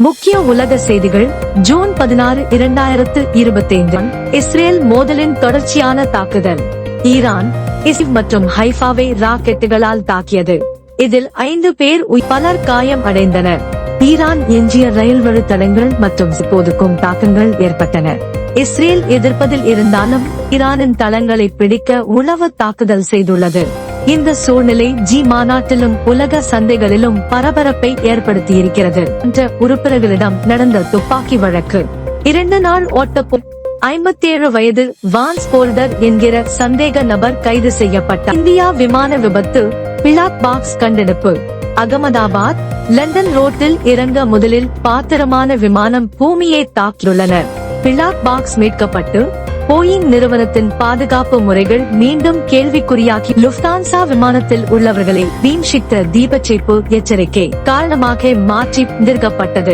முக்கிய உலக செய்திகள் ஜூன் 16, 2025 இஸ்ரேல் மோதலின் தொடர்ச்சியான தாக்குதல். ஈரான் இஸ்ரேல் மற்றும் ஹைஃபாவை ராக்கெட்டுகளால் தாக்கியது. இதில் 5 பேர் பலர் காயம் அடைந்தனர். ஈரான் எஞ்சிய ரயில் வழித்தடங்கள் மற்றும் இப்போதுக்கும் தாக்கங்கள் ஏற்பட்டன. இஸ்ரேல் எதிர்ப்பதில் இருந்தாலும் ஈரானின் தளங்களை பிடிக்க உளவு தாக்குதல் செய்துள்ளது. இந்த சூழ்நிலை மாநாட்டிலும் உலக சந்தைகளிலும் பரபரப்பை ஏற்படுத்தியிருக்கிறது. உறுப்பினர்களிடம் நடந்த துப்பாக்கி வழக்கு 2 நாள் ஓட்டப்போ 57 வயது வான்ஸ் போல்டர் என்கிற சந்தேக நபர் கைது செய்யப்பட்டார். இந்தியா விமான விபத்து, பிளாக் பாக்ஸ் கண்டெடுப்பு. அகமதாபாத் லண்டன் ரோட்டில் இறங்க முதலில் பாத்திரமான விமானம் பூமியை தாக்கியுள்ளனர். பிளாக் பாக்ஸ் மீட்கப்பட்டு போயிங் நிறுவனத்தின் பாதுகாப்பு முறைகள் மீண்டும் கேள்விக்குறியாகி லுஃப்தான்சா விமானத்தில் உள்ளவர்களை வீம்ஷித்த தீபச்சேப்பு எச்சரிக்கை காரணமாக மாற்றி நிறுத்தப்பட்டது.